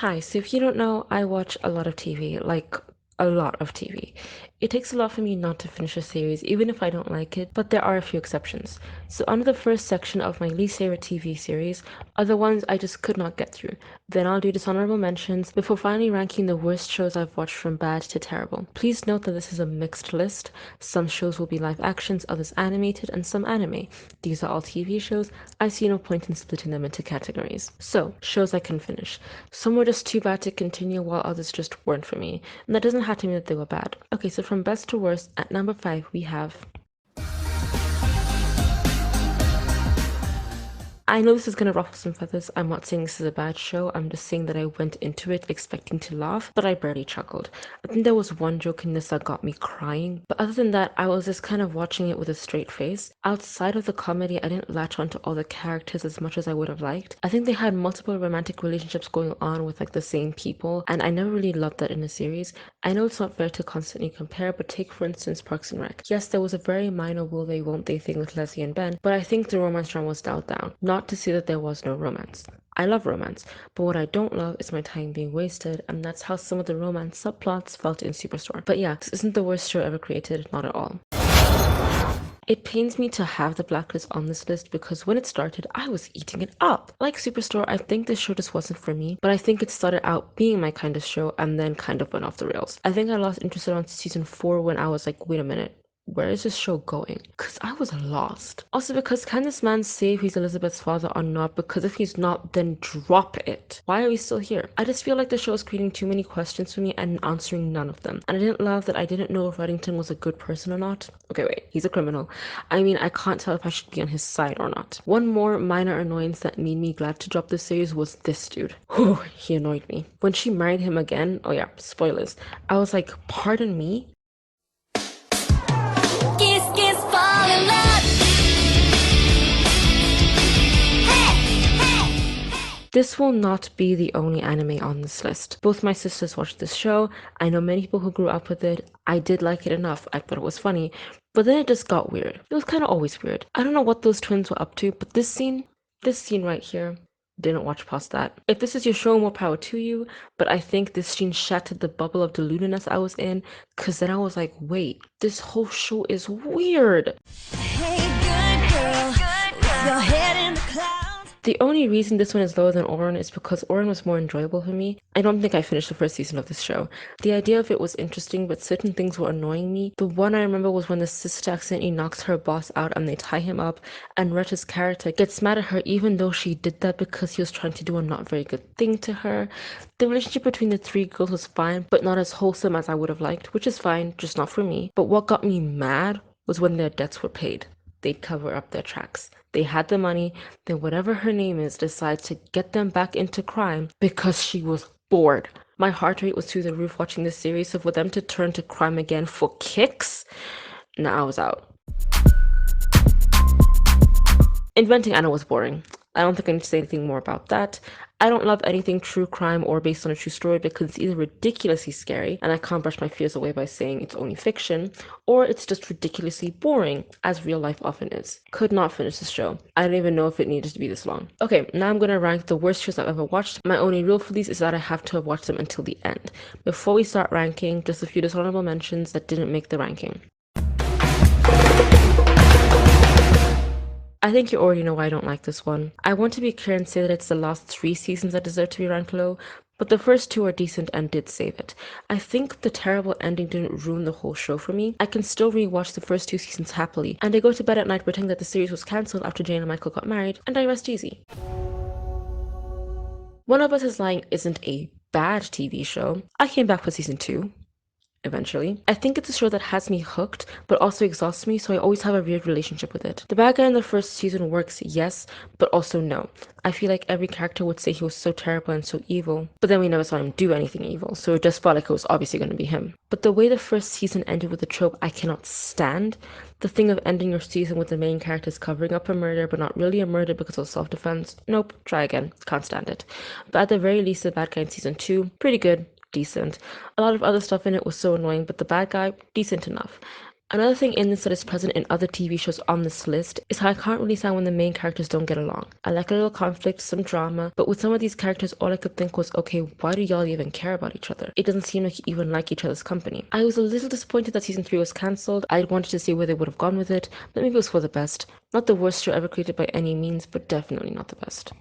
Hi, so if you don't know, I watch a lot of TV, like a lot of TV. It takes a lot for me not to finish a series, even if I don't like it, but there are a few exceptions. So under the first section of my least favorite TV series are the ones I just could not get through. Then I'll do dishonorable mentions before finally ranking the worst shows I've watched from bad to terrible. Please note that this is a mixed list. Some shows will be live actions, others animated, and some anime. These are all TV shows. I see no point in splitting them into categories. So, shows I can finish. Some were just too bad to continue while others just weren't for me. And that doesn't have to mean that they were bad. Okay, so from best to worst, at number 5 we have... I know this is going to ruffle some feathers. I'm not saying this is a bad show. I'm just saying that I went into it expecting to laugh, but I barely chuckled. I think there was one joke in this that got me crying, but other than that, I was just kind of watching it with a straight face. Outside of the comedy, I didn't latch onto all the characters as much as I would have liked. I think they had multiple romantic relationships going on with like the same people, and I never really loved that in a series. I know it's not fair to constantly compare, but take for instance Parks and Rec. Yes, there was a very minor will they won't they thing with Leslie and Ben, but I think the romance drama was dialed down. Not to say that there was no romance. I love romance, but what I don't love is my time being wasted, and that's how some of the romance subplots felt in Superstore. But yeah, this isn't the worst show ever created, not at all. It pains me to have the blacklist on this list because when it started, I was eating it up. Like Superstore, I think this show just wasn't for me, but I think it started out being my kind of show and then kind of went off the rails. I think I lost interest around season 4 when I was like, wait a minute, where is this show going? Because I was lost. Also, because can this man say if he's Elizabeth's father or not? Because if he's not, then drop it. Why are we still here? I just feel like the show is creating too many questions for me and answering none of them. And I didn't love that I didn't know if Reddington was a good person or not. Okay, wait, he's a criminal. I mean, I can't tell if I should be on his side or not. One more minor annoyance that made me glad to drop this series was this dude. Whew, he annoyed me. When she married him again, oh yeah, spoilers, I was like, pardon me? Kiss, kiss, fall in love. This will not be the only anime on this list. Both my sisters watched this show. I know many people who grew up with it. I did like it enough. I thought it was funny. But then it just got weird. It was kind of always weird. I don't know what those twins were up to, but this scene right here, didn't watch past that. If this is your show, more power to you, but I think this scene shattered the bubble of deludedness I was in, because then I was like, wait, this whole show is weird. Hey, good girl, with your head in the clouds. The only reason this one is lower than Oran is because Oran was more enjoyable for me. I don't think I finished the first season of this show. The idea of it was interesting, but certain things were annoying me. The one I remember was when the sister accidentally knocks her boss out and they tie him up, and Reta's character gets mad at her even though she did that because he was trying to do a not very good thing to her. The relationship between the three girls was fine, but not as wholesome as I would have liked, which is fine, just not for me. But what got me mad was when their debts were paid. They'd cover up their tracks. They had the money, then whatever her name is decides to get them back into crime because she was bored. My heart rate was through the roof watching this series, so for them to turn to crime again for kicks, nah, I was out. Inventing Anna was boring. I don't think I need to say anything more about that. I don't love anything true crime or based on a true story because it's either ridiculously scary, and I can't brush my fears away by saying it's only fiction, or it's just ridiculously boring, as real life often is. Could not finish this show. I don't even know if it needed to be this long. Okay, now I'm gonna rank the worst shows I've ever watched. My only rule for these is that I have to have watched them until the end. Before we start ranking, just a few dishonorable mentions that didn't make the ranking. I think you already know why I don't like this one. I want to be clear and say that it's the last 3 seasons that deserve to be ranked low, but the first 2 are decent and did save it. I think the terrible ending didn't ruin the whole show for me. I can still rewatch the first 2 seasons happily, and I go to bed at night pretending that the series was cancelled after Jane and Michael got married, and I rest easy. One of Us is Lying isn't a bad TV show. I came back for season 2. Eventually. I think it's a show that has me hooked, but also exhausts me, so I always have a weird relationship with it. The bad guy in the first season works, yes, but also no. I feel like every character would say he was so terrible and so evil, but then we never saw him do anything evil, so it just felt like it was obviously going to be him. But the way the first season ended with a trope I cannot stand, the thing of ending your season with the main characters covering up a murder, but not really a murder because of self-defense, nope, try again, can't stand it. But at the very least, the bad guy in season 2, pretty good. Decent. A lot of other stuff in it was so annoying, but the bad guy, decent enough. Another thing in this that is present in other TV shows on this list is how I can't really stand when the main characters don't get along. I like a little conflict, some drama, but with some of these characters all I could think was, okay, why do y'all even care about each other? It doesn't seem like you even like each other's company. I was a little disappointed that season 3 was cancelled. I wanted to see where they would have gone with it, but maybe it was for the best. Not the worst show ever created by any means, but definitely not the best.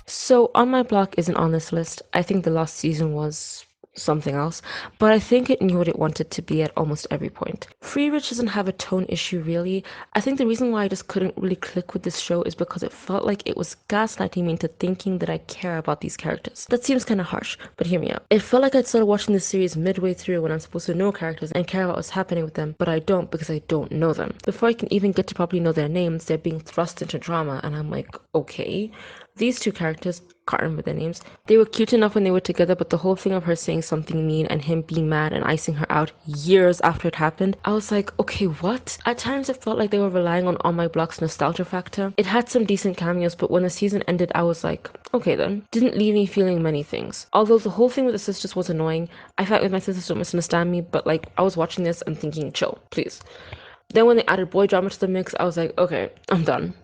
So On My Block isn't on this list. I think the last season was something else, but I think it knew what it wanted to be at almost every point. Free Rich doesn't have a tone issue really. I think the reason why I just couldn't really click with this show is because it felt like it was gaslighting me into thinking that I care about these characters. That seems kind of harsh, but hear me out. It felt like I'd started watching the series midway through when I'm supposed to know characters and care about what's happening with them, but I don't because I don't know them. Before I can even get to probably know their names, they're being thrust into drama, and I'm like, okay. These two characters, can't remember their names, they were cute enough when they were together, but the whole thing of her saying something mean and him being mad and icing her out years after it happened, I was like, okay, what? At times it felt like they were relying on My Block's nostalgia factor. It had some decent cameos, but when the season ended, I was like, okay then. Didn't leave me feeling many things. Although the whole thing with the sisters was annoying, I fight with my sisters don't misunderstand me, but like, I was watching this and thinking, chill, please. Then when they added boy drama to the mix, I was like, okay, I'm done.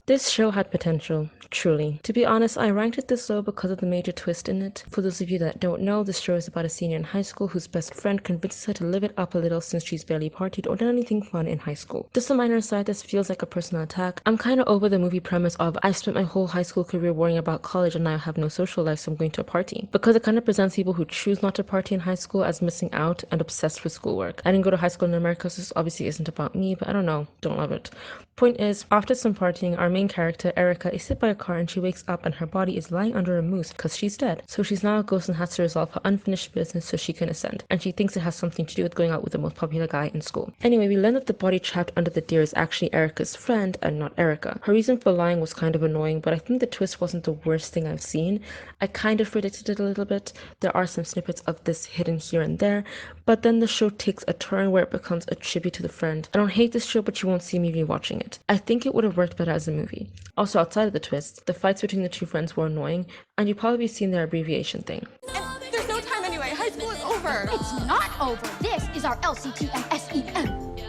This show had potential, truly. To be honest, I ranked it this low because of the major twist in it. For those of you that don't know, this show is about a senior in high school whose best friend convinces her to live it up a little since she's barely partied or done anything fun in high school. Just a minor aside, this feels like a personal attack. I'm kinda over the movie premise of I've spent my whole high school career worrying about college and now I have no social life, so I'm going to a party. Because it kinda presents people who choose not to party in high school as missing out and obsessed with schoolwork. I didn't go to high school in America, so this obviously isn't about me, but I don't know, don't love it. Point is, after some partying, our main character, Erica, is hit by a car and she wakes up and her body is lying under a moose because she's dead. So she's now a ghost and has to resolve her unfinished business so she can ascend. And she thinks it has something to do with going out with the most popular guy in school. Anyway, we learn that the body trapped under the deer is actually Erica's friend and not Erica. Her reason for lying was kind of annoying, but I think the twist wasn't the worst thing I've seen. I kind of predicted it a little bit. There are some snippets of this hidden here and there, but then the show takes a turn where it becomes a tribute to the friend. I don't hate this show, but you won't see me rewatching it. I think it would have worked better as a movie. Also, outside of the twist, the fights between the two friends were annoying, and you've probably seen their abbreviation thing. And there's no time anyway. High school is over. It's not over. This is our LCTMSEM.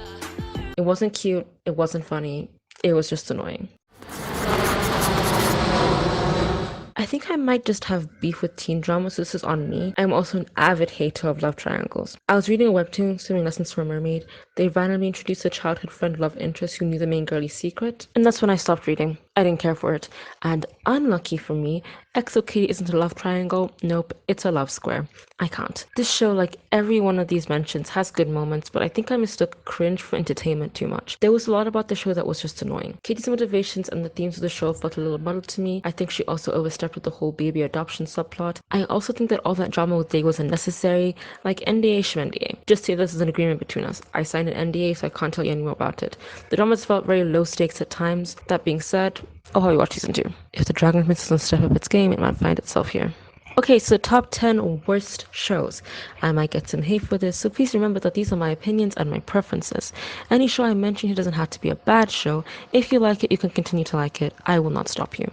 It wasn't cute, it wasn't funny, it was just annoying. I think I might just have beef with teen drama, so this is on me. I'm also an avid hater of love triangles. I was reading a webtoon, Swimming Lessons for a Mermaid. They randomly introduced a childhood friend love interest who knew the main girlie's secret, and that's when I stopped reading. I didn't care for it. And unlucky for me, EXO Kitty isn't a love triangle. Nope, it's a love square. I can't. This show, like every one of these mentions, has good moments, but I think I mistook cringe for entertainment too much. There was a lot about the show that was just annoying. Kitty's motivations and the themes of the show felt a little muddled to me. I think she also overstepped with the whole baby adoption subplot. I also think that all that drama with Day was unnecessary. Like NDA NDA. Just say this is an agreement between us. I signed an NDA, so I can't tell you any more about it. The dramas felt very low stakes at times. That being said, I'll probably watch season 2. If the Dragon Prince doesn't step up its game, it might find itself here. Okay, so top 10 worst shows. I might get some hate for this, so please remember that these are my opinions and my preferences. Any show I mention here doesn't have to be a bad show. If you like it, you can continue to like it. I will not stop you.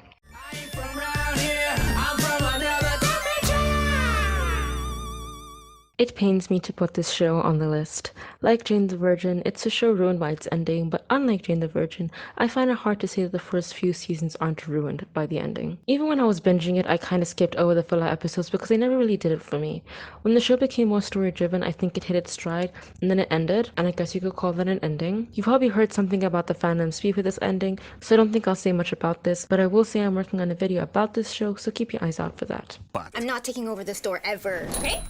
It pains me to put this show on the list. Like Jane the Virgin, it's a show ruined by its ending, but unlike Jane the Virgin, I find it hard to say that the first few seasons aren't ruined by the ending. Even when I was binging it, I kinda skipped over the filler episodes because they never really did it for me. When the show became more story-driven, I think it hit its stride, and then it ended, and I guess you could call that an ending. You've probably heard something about the fandom's beef with this ending, so I don't think I'll say much about this, but I will say I'm working on a video about this show, so keep your eyes out for that. I'm not taking over the store ever. Okay?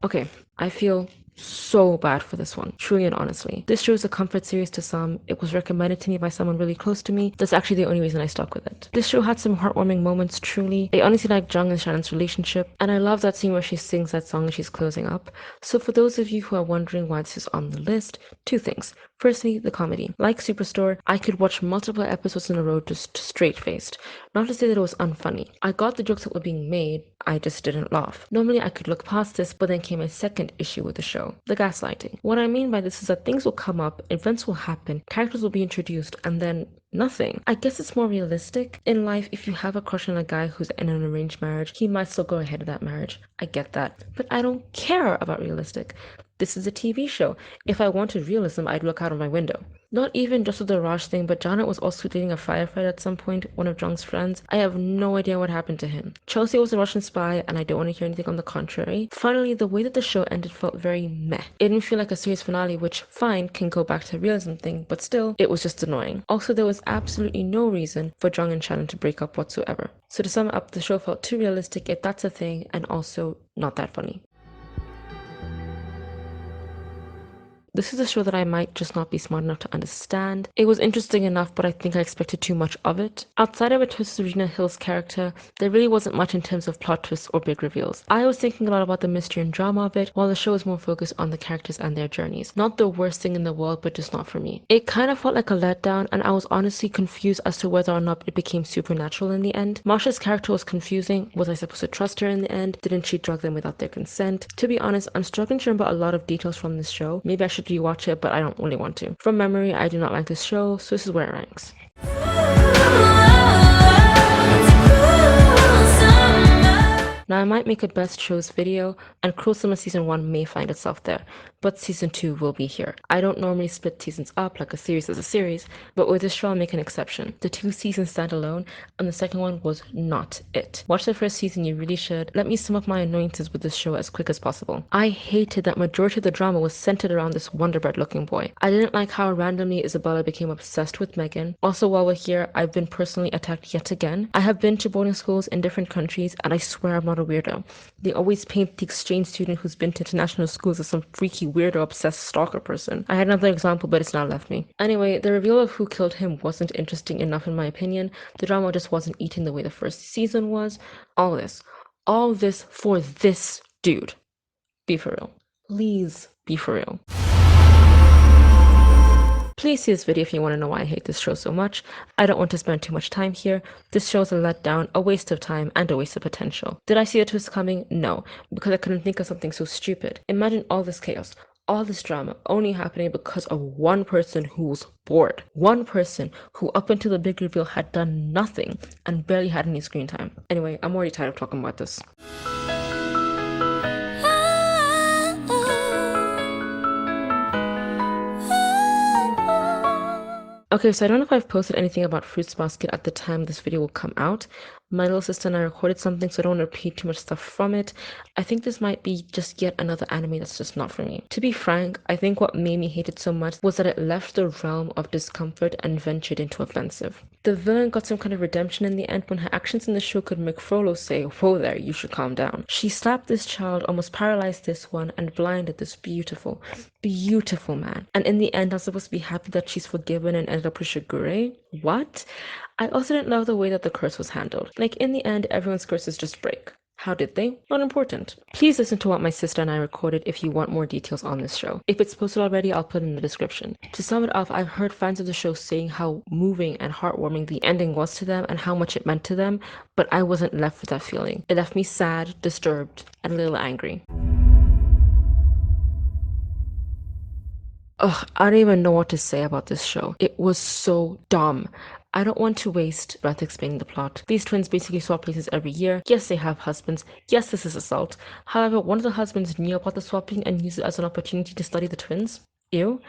Okay, I feel so bad for this one, truly and honestly. This show is a comfort series to some. It was recommended to me by someone really close to me. That's actually the only reason I stuck with it. This show had some heartwarming moments, truly. I honestly like Jung and Shannon's relationship, and I love that scene where she sings that song as she's closing up. So for those of you who are wondering why this is on the list, two things. Firstly, the comedy. Like Superstore, I could watch multiple episodes in a row just straight-faced. Not to say that it was unfunny. I got the jokes that were being made, I just didn't laugh. Normally I could look past this, but then came a second issue with the show. The gaslighting. What I mean by this is that things will come up, events will happen, characters will be introduced, and then Nothing. I guess it's more realistic. In life, if you have a crush on a guy who's in an arranged marriage, he might still go ahead with that marriage. I get that. But I don't care about realistic. This is a TV show. If I wanted realism, I'd look out of my window. Not even just with the Raj thing, but Janet was also dating a firefighter at some point, one of Jung's friends. I have no idea what happened to him. Chelsea was a Russian spy, and I don't want to hear anything on the contrary. Finally, the way that the show ended felt very meh. It didn't feel like a series finale, which, fine, can go back to a realism thing, but still, it was just annoying. Also, there was absolutely no reason for Jung and Shannon to break up whatsoever. So to sum up, the show felt too realistic if that's a thing, and also not that funny. This is a show that I might just not be smart enough to understand. It was interesting enough, but I think I expected too much of it. Outside of a twist to Regina Hill's character, there really wasn't much in terms of plot twists or big reveals. I was thinking a lot about the mystery and drama of it, while the show was more focused on the characters and their journeys. Not the worst thing in the world, but just not for me. It kind of felt like a letdown, and I was honestly confused as to whether or not it became supernatural in the end. Marsha's character was confusing. Was I supposed to trust her in the end? Didn't she drug them without their consent? To be honest, I'm struggling to remember a lot of details from this show. Maybe I should rewatch it, but I don't really want to. From memory, I do not like this show, so this is where it ranks. Now I might make a best shows video, and Cruel Summer Season 1 may find itself there, but Season 2 will be here. I don't normally split seasons up like a series is a series, but with this show I'll make an exception. The 2 seasons stand alone, and the second one was not it. Watch the first season, you really should. Let me sum up my annoyances with this show as quick as possible. I hated that majority of the drama was centered around this Wonder Bread looking boy. I didn't like how randomly Isabella became obsessed with Megan. Also, while we're here, I've been personally attacked yet again. I have been to boarding schools in different countries, and I swear I'm not a weirdo. They always paint the exchange student who's been to international schools as some freaky weirdo obsessed stalker person. I had another example, but it's now left me. Anyway, the reveal of who killed him wasn't interesting enough in my opinion. The drama just wasn't eating the way the first season was. All this for this dude. Be for real. Please be for real. Please see this video if you want to know why I hate this show so much. I don't want to spend too much time here. This show is a letdown, a waste of time, and a waste of potential. Did I see a twist coming? No, because I couldn't think of something so stupid. Imagine all this chaos, all this drama only happening because of one person who was bored. One person who up until the big reveal had done nothing and barely had any screen time. Anyway, I'm already tired of talking about this. Okay, so I don't know if I've posted anything about Fruits Basket at the time this video will come out. My little sister and I recorded something, so I don't want to repeat too much stuff from it. I think this might be just yet another anime that's just not for me. To be frank, I think what made me hate it so much was that it left the realm of discomfort and ventured into offensive. The villain got some kind of redemption in the end when her actions in the show could make Frollo say, "Whoa there, you should calm down." She slapped this child, almost paralyzed this one, and blinded this beautiful, beautiful man. And in the end, I'm supposed to be happy that she's forgiven and ended up with Shigure? What? I also didn't love the way that the curse was handled. Like, in the end, everyone's curses just break. How did they? Not important. Please listen to what my sister and I recorded if you want more details on this show. If it's posted already, I'll put it in the description. To sum it up, I've heard fans of the show saying how moving and heartwarming the ending was to them and how much it meant to them, but I wasn't left with that feeling. It left me sad, disturbed, and a little angry. Ugh, I don't even know what to say about this show. It was so dumb. I don't want to waste breath explaining the plot. These twins basically swap places every year. Yes, they have husbands. Yes, this is assault. However, one of the husbands knew about the swapping and used it as an opportunity to study the twins. Ew.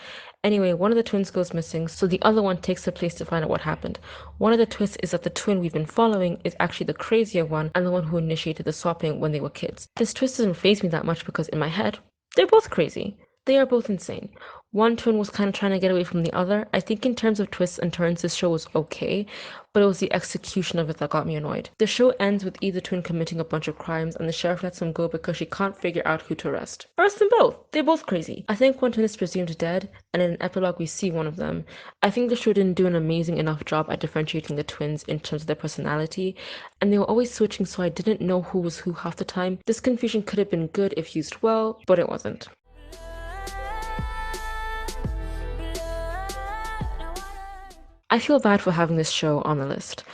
Anyway, one of the twins goes missing, so the other one takes the place to find out what happened. One of the twists is that the twin we've been following is actually the crazier one and the one who initiated the swapping when they were kids. This twist doesn't faze me that much because in my head, they're both crazy. They are both insane. One twin was kind of trying to get away from the other. I think in terms of twists and turns, this show was okay, but it was the execution of it that got me annoyed. The show ends with either twin committing a bunch of crimes and the sheriff lets them go because she can't figure out who to arrest. Arrest them both! They're both crazy. I think one twin is presumed dead, and in an epilogue we see one of them. I think the show didn't do an amazing enough job at differentiating the twins in terms of their personality, and they were always switching so I didn't know who was who half the time. This confusion could have been good if used well, but it wasn't. I feel bad for having this show on the list.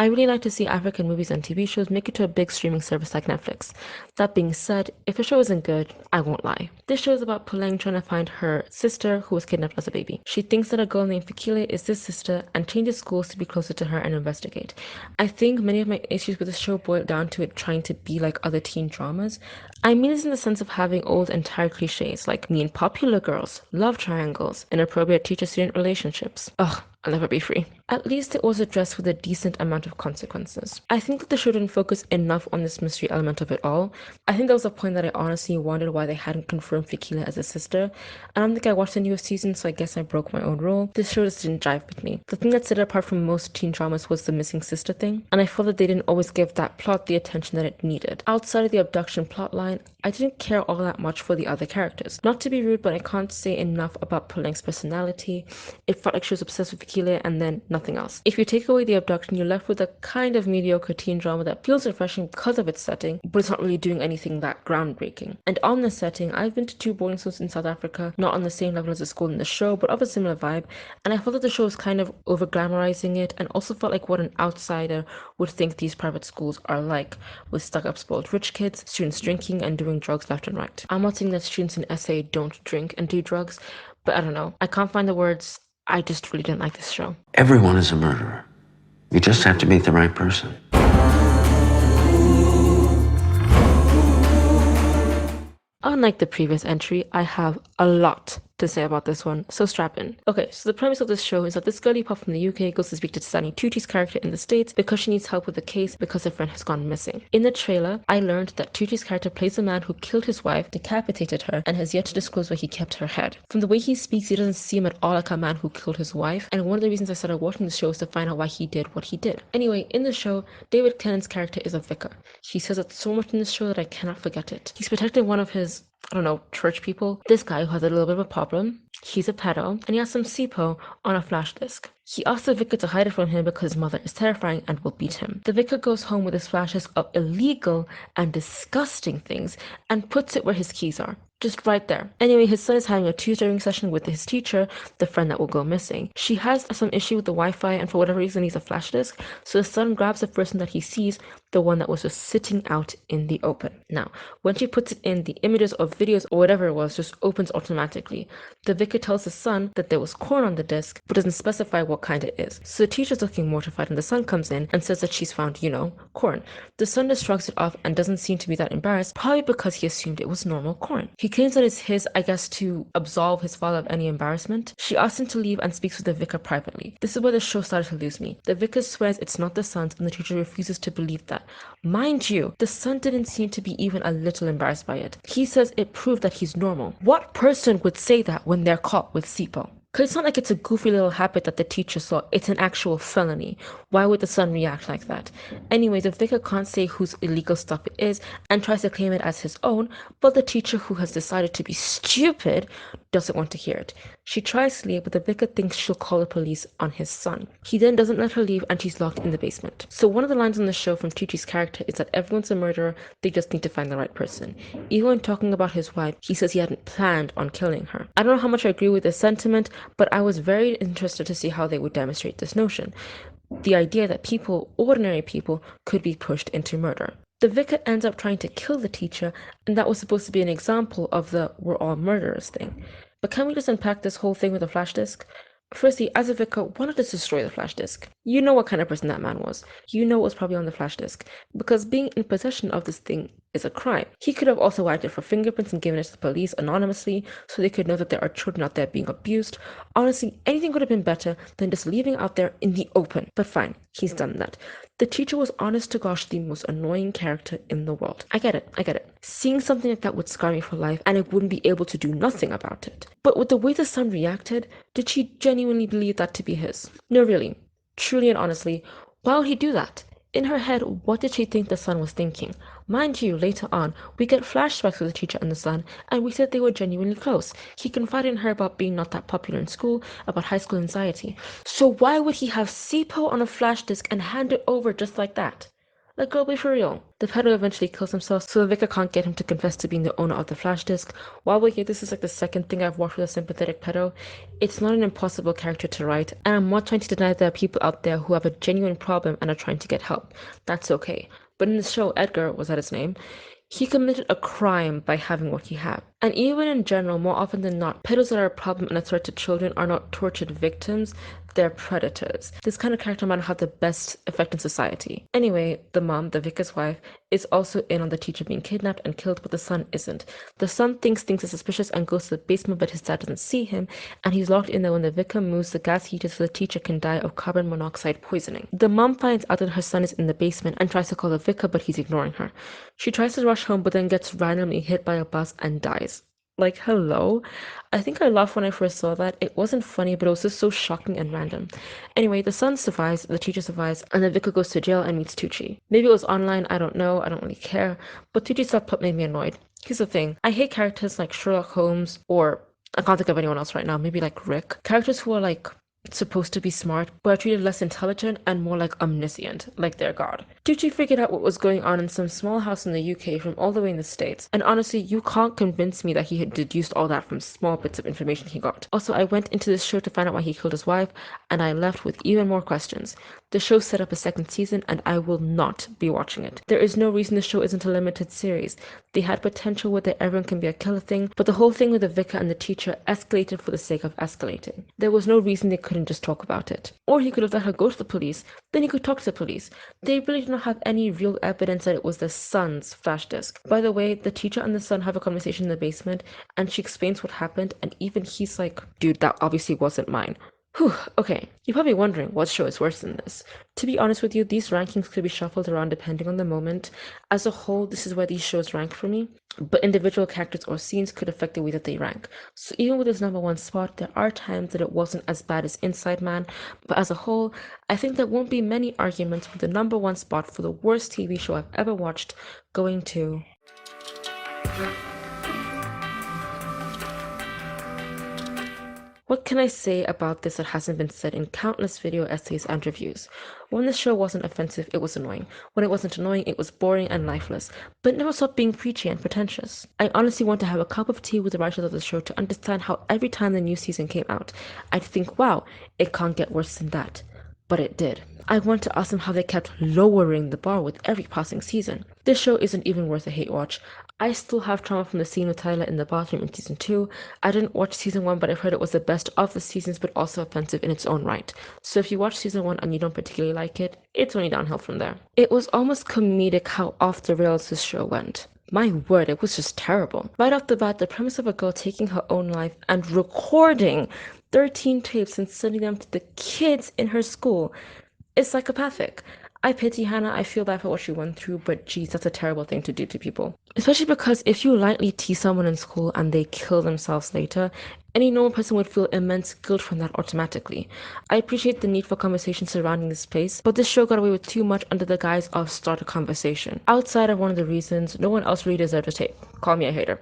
I really like to see African movies and TV shows make it to a big streaming service like Netflix. That being said, if a show isn't good, I won't lie. This show is about Puleng trying to find her sister who was kidnapped as a baby. She thinks that a girl named Fikile is this sister and changes schools to be closer to her and investigate. I think many of my issues with this show boil down to it trying to be like other teen dramas. I mean this in the sense of having old and tired cliches like mean popular girls, love triangles, inappropriate teacher-student relationships. Ugh, I'll never be free. At least it was addressed with a decent amount of consequences. I think that the show didn't focus enough on this mystery element of it all. I think that was a point that I honestly wondered why they hadn't confirmed Fikila as a sister. I don't think I watched the newest season, so I guess I broke my own rule. This show just didn't jive with me. The thing that set it apart from most teen dramas was the missing sister thing, and I felt that they didn't always give that plot the attention that it needed. Outside of the abduction plotline, I didn't care all that much for the other characters. Not to be rude, but I can't say enough about Puleng's personality. It felt like she was obsessed with Fikile and then nothing else. If you take away the abduction, you're left with a kind of mediocre teen drama that feels refreshing because of its setting, but it's not really doing anything that groundbreaking. And on this setting, I've been to 2 boarding schools in South Africa, not on the same level as the school in the show, but of a similar vibe, and I felt that the show was kind of over glamorizing it and also felt like what an outsider would think these private schools are like, with stuck up spoiled rich kids, students drinking and doing drugs left and right. I'm not saying that students in SA don't drink and do drugs, but I don't know. I can't find the words. I just really didn't like this show. Everyone is a murderer. You just have to meet the right person. Unlike the previous entry, I have a lot to say about this one, so strap in. Okay, so the premise of this show is that this girly pop from the UK goes to speak to Sunny Tucci's character in the States because she needs help with a case because her friend has gone missing. In the trailer, I learned that Tucci's character plays a man who killed his wife, decapitated her, and has yet to disclose where he kept her head. From the way he speaks, he doesn't seem at all like a man who killed his wife, and one of the reasons I started watching the show is to find out why he did what he did. Anyway, in the show, David Tennant's character is a vicar. He says it so much in this show that I cannot forget it. He's protecting one of his church people. This guy who has a little bit of a problem, he's a pedo, and he has some SIPO on a flash disk. He asks the vicar to hide it from him because his mother is terrifying and will beat him. The vicar goes home with his flash disk of illegal and disgusting things and puts it where his keys are. Just right there. Anyway, his son is having a tutoring session with his teacher, the friend that will go missing. She has some issue with the Wi-Fi and for whatever reason needs a flash disk, so the son grabs the person that he sees, the one that was just sitting out in the open. Now, when she puts it in, the images or videos or whatever it was just opens automatically. The vicar tells the son that there was corn on the disk, but doesn't specify what kind it is. So the teacher's looking mortified and the son comes in and says that she's found, corn. The son just shrugs it off and doesn't seem to be that embarrassed, probably because he assumed it was normal corn. He claims that it's his, I guess, to absolve his father of any embarrassment. She asks him to leave and speaks with the vicar privately. This is where the show started to lose me. The vicar swears it's not the son's and the teacher refuses to believe that. Mind you, the son didn't seem to be even a little embarrassed by it. He says it proved that he's normal. What person would say that when they're caught with SIPO? Because it's not like it's a goofy little habit that the teacher saw. It's an actual felony. Why would the son react like that? Anyway, the vicar can't say whose illegal stuff it is and tries to claim it as his own, but the teacher, who has decided to be stupid, doesn't want to hear it. She tries to leave, but the vicar thinks she'll call the police on his son. He then doesn't let her leave and she's locked in the basement. So one of the lines on the show from Tucci's character is that everyone's a murderer, they just need to find the right person. Even when talking about his wife, he says he hadn't planned on killing her. I don't know how much I agree with this sentiment, but I was very interested to see how they would demonstrate this notion. The idea that people, ordinary people, could be pushed into murder. The vicar ends up trying to kill the teacher, and that was supposed to be an example of the we're all murderers thing. But can we just unpack this whole thing with a flash disk? Firstly, as a vicar, why not just destroy the flash disk? You know what kind of person that man was. You know what was probably on the flash disk. Because being in possession of this thing is a crime. He could have also wiped it for fingerprints and given it to the police anonymously so they could know that there are children out there being abused. Honestly, anything would have been better than just leaving it out there in the open. But fine, he's done that. The teacher was honest to gosh the most annoying character in the world. I get it. Seeing something like that would scar me for life and I wouldn't be able to do nothing about it. But with the way the son reacted, did she genuinely believe that to be his? No, really. Truly and honestly, why would he do that? In her head, what did she think the son was thinking? Mind you, later on, we get flashbacks of the teacher and the son, and we said they were genuinely close. He confided in her about being not that popular in school, about high school anxiety. So why would he have SIPO on a flash disk and hand it over just like that? Like, girl, be for real. The pedo eventually kills himself, so the vicar can't get him to confess to being the owner of the flash disk. While we're here, this is like the second thing I've watched with a sympathetic pedo. It's not an impossible character to write, and I'm not trying to deny there are people out there who have a genuine problem and are trying to get help. That's okay. But in the show, Edgar, was that his name? He committed a crime by having what he had. And even in general, more often than not, pedos that are a problem and a threat to children are not tortured victims, they're predators. This kind of character might not have the best effect in society. Anyway, the mom, the vicar's wife, is also in on the teacher being kidnapped and killed, but the son isn't. The son thinks things are suspicious and goes to the basement, but his dad doesn't see him, and he's locked in there when the vicar moves the gas heater so the teacher can die of carbon monoxide poisoning. The mom finds out that her son is in the basement and tries to call the vicar, but he's ignoring her. She tries to rush home, but then gets randomly hit by a bus and dies. Like, hello? I think I laughed when I first saw that. It wasn't funny, but it was just so shocking and random. Anyway, the son survives, the teacher survives, and the vicar goes to jail and meets Tucci. Maybe it was online, I don't know, I don't really care, but Tucci's subplot made me annoyed. Here's the thing, I hate characters like Sherlock Holmes, or I can't think of anyone else right now, maybe like Rick. Characters who are like supposed to be smart, but are treated less intelligent and more like omniscient, like their god. Tucci figured out what was going on in some small house in the UK from all the way in the States, and honestly, you can't convince me that he had deduced all that from small bits of information he got. Also, I went into this show to find out why he killed his wife, and I left with even more questions. The show set up a second season, and I will not be watching it. There is no reason the show isn't a limited series. They had potential where everyone can be a killer thing, but the whole thing with the vicar and the teacher escalated for the sake of escalating. There was no reason they couldn't just talk about it. Or he could have let her go to the police, then he could talk to the police. They really do not have any real evidence that it was the son's flash disk. By the way, the teacher and the son have a conversation in the basement, and she explains what happened, and even he's like, dude, that obviously wasn't mine. Whew, okay. You're probably wondering what show is worse than this. To be honest with you, these rankings could be shuffled around depending on the moment. As a whole, this is where these shows rank for me, but individual characters or scenes could affect the way that they rank. So even with this number one spot, there are times that it wasn't as bad as Inside Man, but as a whole, I think there won't be many arguments with the number one spot for the worst TV show I've ever watched going to... What can I say about this that hasn't been said in countless video essays and reviews? When the show wasn't offensive, it was annoying. When it wasn't annoying, it was boring and lifeless, but it never stopped being preachy and pretentious. I honestly want to have a cup of tea with the writers of the show to understand how every time the new season came out, I'd think, wow, it can't get worse than that. But it did. I want to ask them how they kept lowering the bar with every passing season. This show isn't even worth a hate watch. I still have trauma from the scene with Tyler in the bathroom in season 2. I didn't watch season 1, but I've heard it was the best of the seasons, but also offensive in its own right. So if you watch season 1 and you don't particularly like it, it's only downhill from there. It was almost comedic how off the rails this show went. My word, it was just terrible. Right off the bat, the premise of a girl taking her own life and recording 13 tapes and sending them to the kids in her school is psychopathic. I pity Hannah, I feel bad for what she went through, but geez, that's a terrible thing to do to people. Especially because if you lightly tease someone in school and they kill themselves later, any normal person would feel immense guilt from that automatically. I appreciate the need for conversation surrounding this place, but this show got away with too much under the guise of start a conversation. Outside of one of the reasons, no one else really deserved a tape. Call me a hater.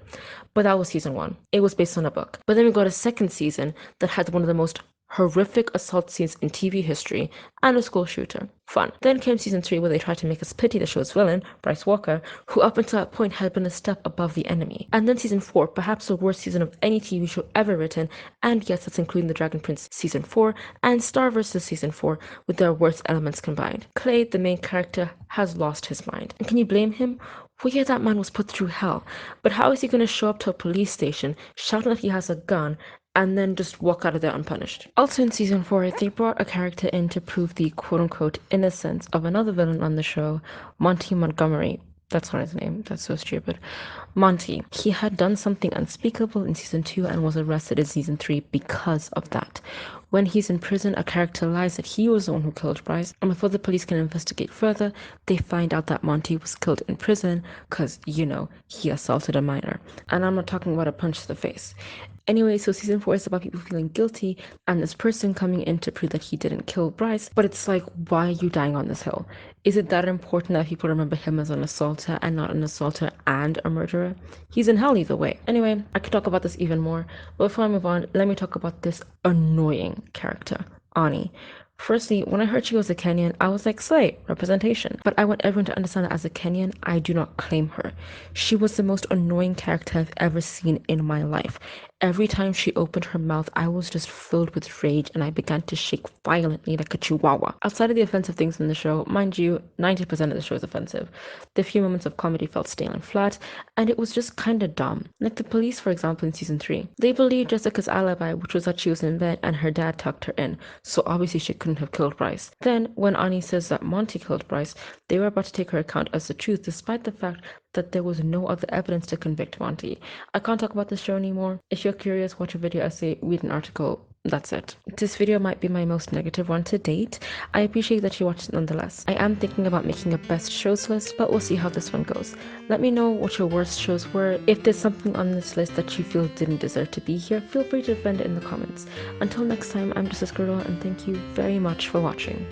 But that was season 1. It was based on a book. But then we got a second season that had one of the most horrific assault scenes in TV history, and a school shooter. Fun. Then came season 3 where they tried to make us pity the show's villain, Bryce Walker, who up until that point had been a step above the enemy. And then season 4, perhaps the worst season of any TV show ever written, and yes, that's including The Dragon Prince season 4, and Star vs. season 4, with their worst elements combined. Clay, the main character, has lost his mind. And can you blame him? Well, yeah, that man was put through hell, but how is he going to show up to a police station, shouting that he has a gun, and then just walk out of there unpunished? Also in season 4, they brought a character in to prove the quote-unquote innocence of another villain on the show, Monty Montgomery. That's not his name, that's so stupid. Monty. He had done something unspeakable in season 2 and was arrested in season 3 because of that. When he's in prison, a character lies that he was the one who killed Bryce, and before the police can investigate further, they find out that Monty was killed in prison because, you know, he assaulted a minor. And I'm not talking about a punch to the face. Anyway, so season 4 is about people feeling guilty and this person coming in to prove that he didn't kill Bryce, but it's like, why are you dying on this hill? Is it that important that people remember him as an assaulter and not an assaulter and a murderer? He's in hell either way. Anyway, I could talk about this even more, but before I move on, let me talk about this annoying character, Ani. Firstly, when I heard she was a Kenyan, I was like, slay, representation. But I want everyone to understand that as a Kenyan, I do not claim her. She was the most annoying character I've ever seen in my life. Every time she opened her mouth, I was just filled with rage and I began to shake violently like a chihuahua. Outside of the offensive things in the show, mind you, 90% of the show is offensive. The few moments of comedy felt stale and flat, and it was just kinda dumb. Like the police, for example, in season 3. They believed Jessica's alibi, which was that she was in bed and her dad tucked her in, so obviously she couldn't have killed Bryce. Then, when Ani says that Monty killed Bryce, they were about to take her account as the truth, despite the fact that there was no other evidence to convict Monty. I can't talk about this show anymore. If you're curious, watch a video essay, read an article. That's it. This video might be my most negative one to date. I appreciate that you watched it nonetheless. I am thinking about making a best shows list, but we'll see how this one goes. Let me know what your worst shows were. If there's something on this list that you feel didn't deserve to be here, feel free to defend it in the comments. Until next time, I'm JustASquirrel, and thank you very much for watching.